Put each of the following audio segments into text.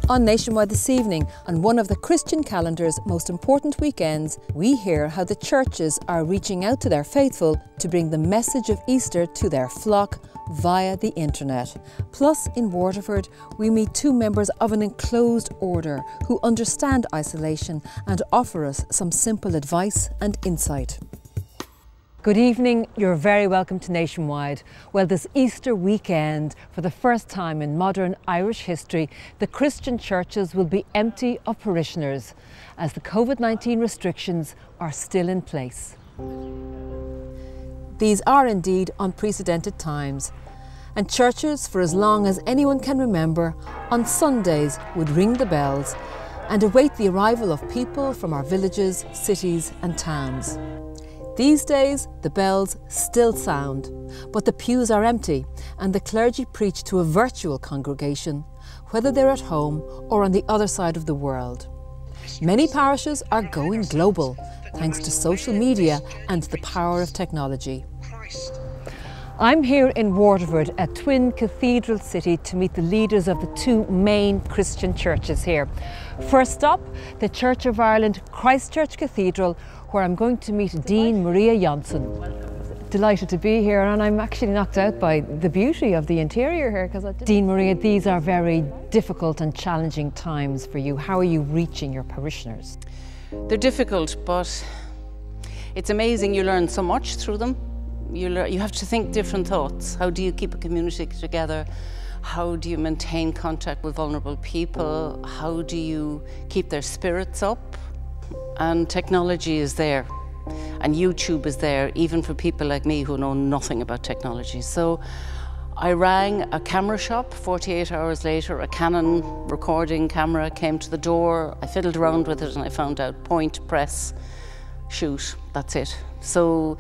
On Nationwide this evening, on one of the Christian calendar's most important weekends, we hear how the churches are reaching out to their faithful to bring the message of Easter to their flock via the internet. Plus, in Waterford, we meet two members of an enclosed order who understand isolation and offer us some simple advice and insight. Good evening, you're very welcome to Nationwide. Well, this Easter weekend, for the first time in modern Irish history, the Christian churches will be empty of parishioners as the COVID-19 restrictions are still in place. These are indeed unprecedented times, and churches, for as long as anyone can remember, on Sundays would ring the bells and await the arrival of people from our villages, cities and towns. These days, the bells still sound, but the pews are empty and the clergy preach to a virtual congregation, whether they're at home or on the other side of the world. Many parishes are going global, thanks to social media and the power of technology. I'm here in Waterford, a twin cathedral city, to meet the leaders of the two main Christian churches here. First up, the Church of Ireland Christchurch Cathedral, where I'm going to meet Dean Maria Janssen. Delighted to be here, and I'm actually knocked out by the beauty of the interior here. Dean Maria, these are very difficult and challenging times for you. How are you reaching your parishioners? They're difficult, but it's amazing. You learn so much through them. You have to think different thoughts. How do you keep a community together? How do you maintain contact with vulnerable people? How do you keep their spirits up? And technology is there, and YouTube is there, even for people like me who know nothing about technology. So I rang a camera shop. 48 hours later, a Canon recording camera came to the door. I fiddled around with it and I found out point, press, shoot, that's it. So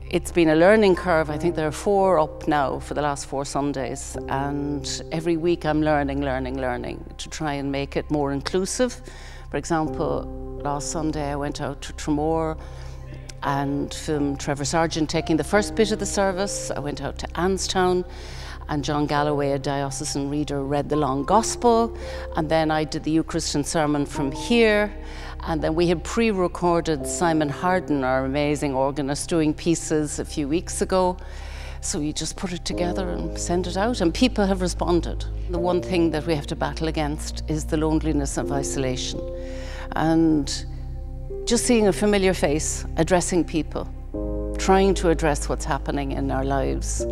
it's been a learning curve. I think there are 4 up now for the last 4 Sundays, and every week I'm learning to try and make it more inclusive. For example, last Sunday I went out to Tremor and filmed Trevor Sargent taking the first bit of the service. I went out to Anstown and John Galloway, a diocesan reader, read the long gospel, and then I did the Eucharistic sermon from here. And then we had pre-recorded Simon Harden, our amazing organist, doing pieces a few weeks ago. So you just put it together and send it out, and people have responded. The one thing that we have to battle against is the loneliness of isolation. And just seeing a familiar face, addressing people, trying to address what's happening in our lives,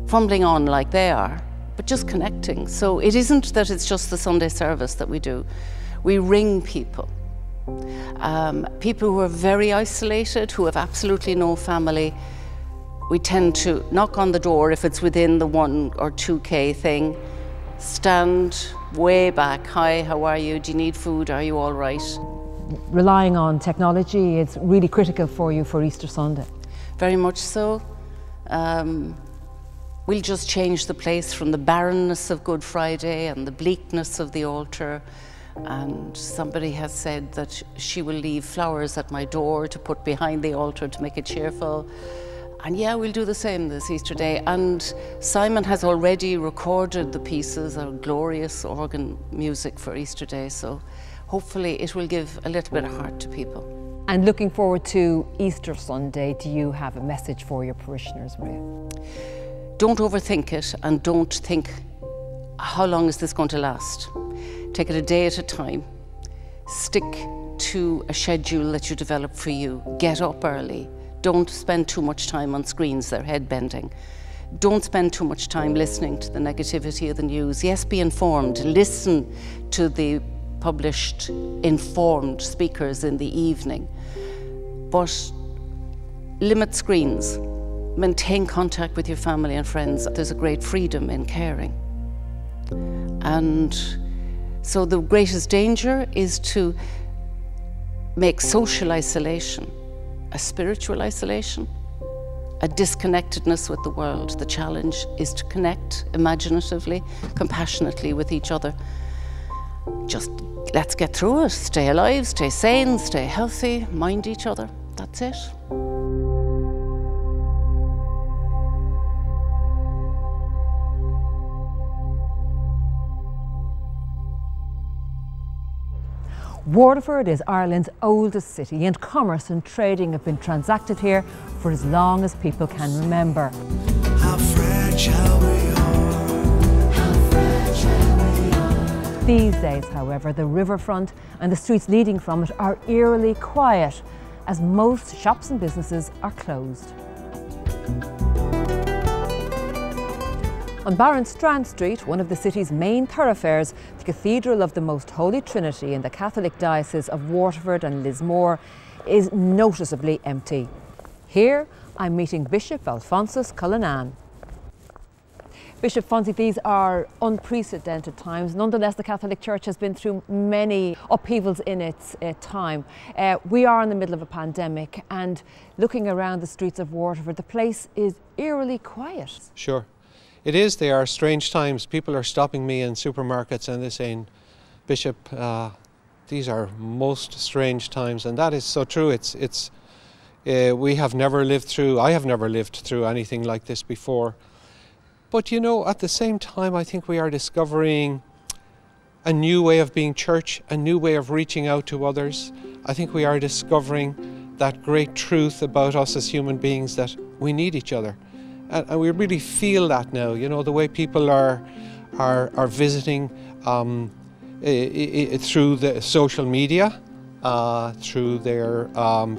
fumbling on like they are, but just connecting. So it isn't that it's just the Sunday service that we do. We ring people. People who are very isolated, who have absolutely no family, we tend to knock on the door if it's within the 1 or 2K thing, stand way back. Hi, how are you? Do you need food? Are you all right? Relying on technology is really critical for you for Easter Sunday. Very much so. We'll just change the place from the barrenness of Good Friday and the bleakness of the altar. And somebody has said that she will leave flowers at my door to put behind the altar to make it cheerful. And yeah, we'll do the same this Easter Day. And Simon has already recorded the pieces of glorious organ music for Easter Day. So hopefully it will give a little bit of heart to people. And looking forward to Easter Sunday, do you have a message for your parishioners, Maria? Don't overthink it, and don't think, how long is this going to last? Take it a day at a time. Stick to a schedule that you develop for you. Get up early. Don't spend too much time on screens, they're head bending. Don't spend too much time listening to the negativity of the news. Yes, be informed. Listen to the published, informed speakers in the evening. But limit screens. Maintain contact with your family and friends. There's a great freedom in caring. And so the greatest danger is to make social isolation a spiritual isolation, a disconnectedness with the world. The challenge is to connect imaginatively, compassionately with each other. Just let's get through it. Stay alive, stay sane, stay healthy, mind each other. That's it. Waterford is Ireland's oldest city, and commerce and trading have been transacted here for as long as people can remember. How fragile we are. How fragile we are. These days, however, the riverfront and the streets leading from it are eerily quiet, as most shops and businesses are closed. On Barronstrand Street, one of the city's main thoroughfares, the Cathedral of the Most Holy Trinity in the Catholic Diocese of Waterford and Lismore is noticeably empty. Here, I'm meeting Bishop Alphonsus Cullinan. Bishop Fonzie, these are unprecedented times. Nonetheless, the Catholic Church has been through many upheavals in its time. We are in the middle of a pandemic, and looking around the streets of Waterford, the place is eerily quiet. Sure. It is. They are strange times. People are stopping me in supermarkets and they're saying, Bishop, these are most strange times, and that is so true. We have never lived through, I have never lived through anything like this before. But you know, at the same time, I think we are discovering a new way of being church, a new way of reaching out to others. I think we are discovering that great truth about us as human beings, that we need each other. And we really feel that now, you know, the way people are visiting through the social media, through their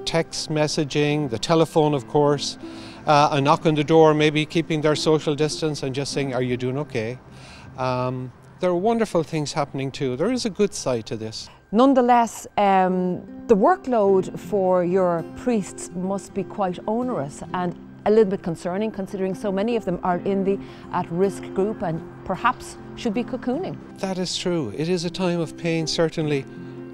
text messaging, the telephone, of course, a knock on the door, maybe keeping their social distance and just saying, are you doing okay? There are wonderful things happening too. There is a good side to this. Nonetheless, the workload for your priests must be quite onerous and a little bit concerning, considering so many of them are in the at-risk group and perhaps should be cocooning. That is true. It is a time of pain, certainly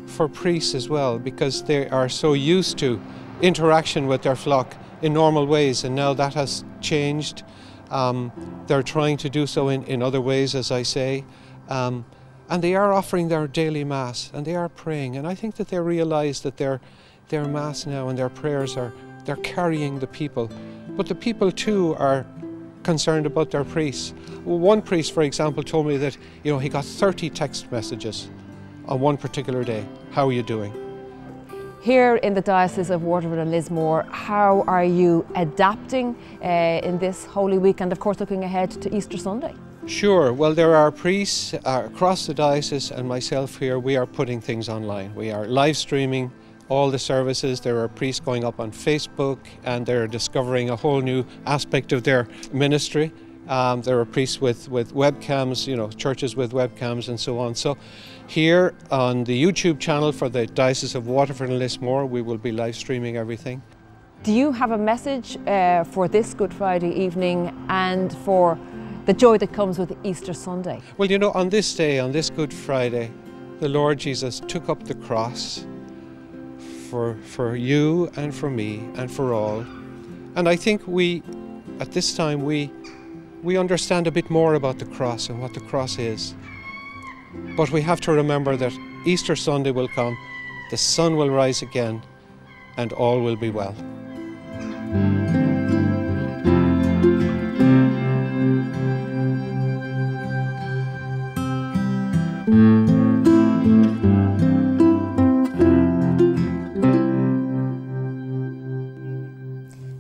for priests as well, because they are so used to interaction with their flock in normal ways, and now that has changed. They're trying to do so in other ways, as I say, and they are offering their daily Mass and they are praying, and I think that they realise that their Mass now and their prayers they're carrying the people. But the people too are concerned about their priests. One priest, for example, told me that, you know, he got 30 text messages on one particular day. How are you doing? Here in the Diocese of Waterford and Lismore, how are you adapting in this Holy Week and of course looking ahead to Easter Sunday? Sure. Well, there are priests across the diocese and myself here. We are putting things online. We are live streaming all the services. There are priests going up on Facebook and they're discovering a whole new aspect of their ministry. There are priests with webcams, you know, churches with webcams and so on. So here on the YouTube channel for the Diocese of Waterford and Lismore, we will be live streaming everything. Do you have a message for this Good Friday evening and for the joy that comes with Easter Sunday? Well, you know, on this day, on this Good Friday, the Lord Jesus took up the cross for you and for me and for all. And I think at this time, we understand a bit more about the cross and what the cross is. But we have to remember that Easter Sunday will come, the sun will rise again, and all will be well.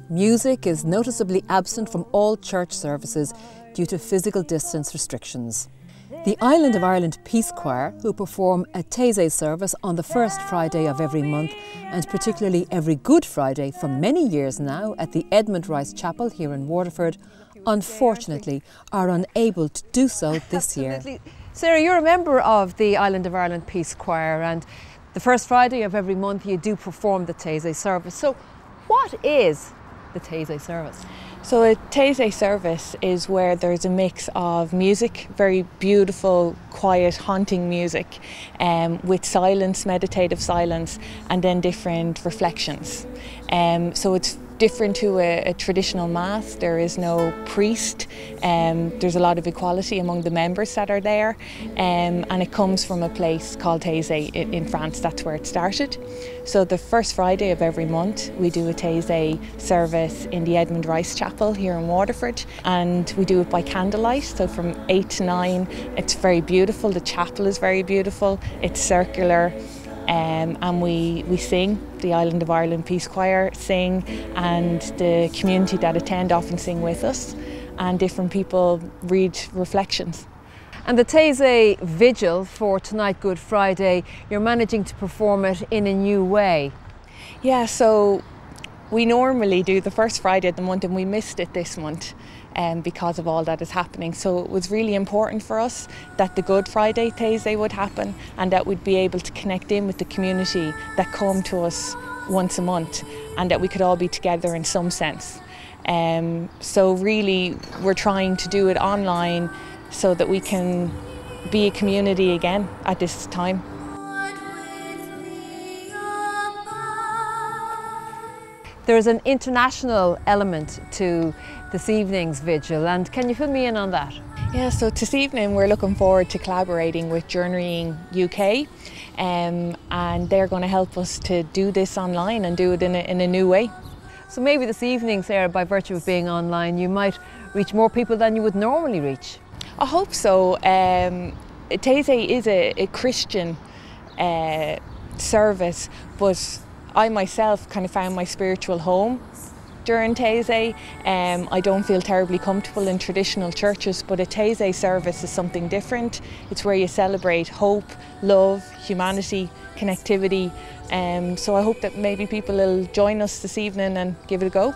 Music is noticeably absent from all church services due to physical distance restrictions. The Island of Ireland Peace Choir, who perform a Taizé service on the first Friday of every month and particularly every Good Friday for many years now at the Edmund Rice Chapel here in Waterford, unfortunately are unable to do so this year. Sarah, you're a member of the Island of Ireland Peace Choir, and the first Friday of every month you do perform the Taizé service. So what is the Taizé service? So a Taizé service is where there's a mix of music, very beautiful, quiet, haunting music, with silence, meditative silence, and then different reflections. So it's different to a traditional mass. There is no priest. There's a lot of equality among the members that are there, and it comes from a place called Taizé in France. That's where it started. So the first Friday of every month we do a Taizé service in the Edmund Rice Chapel here in Waterford, and we do it by candlelight, so from 8 to 9. It's very beautiful. The chapel is very beautiful. It's circular. and we sing. The Island of Ireland Peace Choir sing, and the community that attend often sing with us, and different people read reflections. And the Taizé Vigil for tonight, Good Friday, you're managing to perform it in a new way. Yeah, so we normally do the first Friday of the month, and we missed it this month because of all that is happening. So it was really important for us that the Good Friday Taizé would happen, and that we'd be able to connect in with the community that come to us once a month, and that we could all be together in some sense. So really we're trying to do it online so that we can be a community again at this time. There is an international element to this evening's vigil, and can you fill me in on that? Yeah, so this evening we're looking forward to collaborating with Journeying UK, and they're going to help us to do this online and do it in a new way. So maybe this evening, Sarah, by virtue of being online, you might reach more people than you would normally reach. I hope so. Taizé is a Christian service, but I myself kind of found my spiritual home during Taizé. I don't feel terribly comfortable in traditional churches, but a Taizé service is something different. It's where you celebrate hope, love, humanity, connectivity. So I hope that maybe people will join us this evening and give it a go.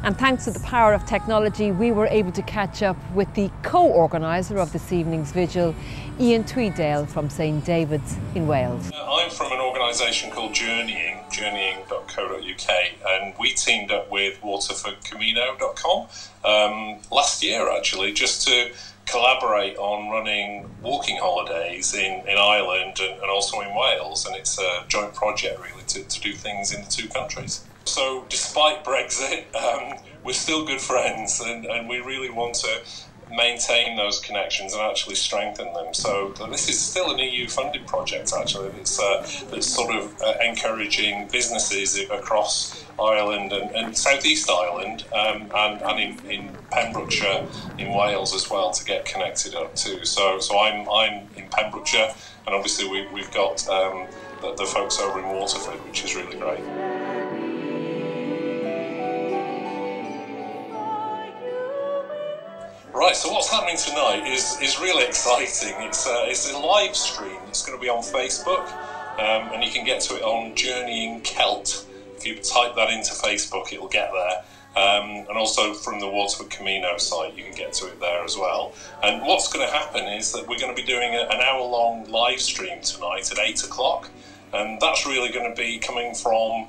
And thanks to the power of technology, we were able to catch up with the co-organiser of this evening's vigil, Ian Tweeddale from St David's in Wales. I'm from an organisation called journeying.co.uk, and we teamed up with waterfordcamino.com last year actually, just to collaborate on running walking holidays in Ireland and also in Wales, and it's a joint project really to do things in the two countries. So despite Brexit, we're still good friends, and we really want to maintain those connections and actually strengthen them. So this is still an EU funded project actually. It's sort of encouraging businesses across Ireland and South East Ireland and in Pembrokeshire in Wales as well to get connected up too. So I'm in Pembrokeshire, and obviously we've got the folks over in Waterford, which is really great. Right, so what's happening tonight is really exciting. It's a live stream. It's going to be on Facebook, and you can get to it on Journeying Celt. If you type that into Facebook, it'll get there. And also from the Waterford Camino site, you can get to it there as well. And what's going to happen is that we're going to be doing an hour-long live stream tonight at 8 o'clock. And that's really going to be coming from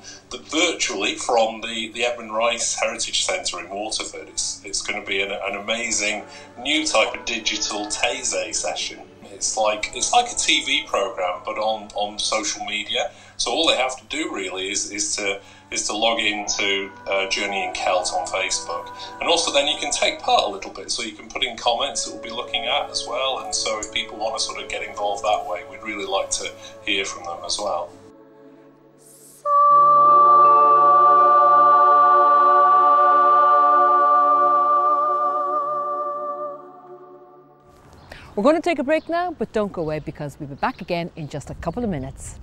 virtually from the Edmund Rice Heritage Centre in Waterford. It's going to be an amazing new type of digital Taizé session. It's like a TV programme, but on social media. So all they have to do really is to log into Journeying Celt on Facebook, and also then you can take part a little bit. So you can put in comments that we'll be looking at as well. And so if people want to sort of get involved that way, we'd really like to hear from them as well. We're going to take a break now, but don't go away because we'll be back again in just a couple of minutes.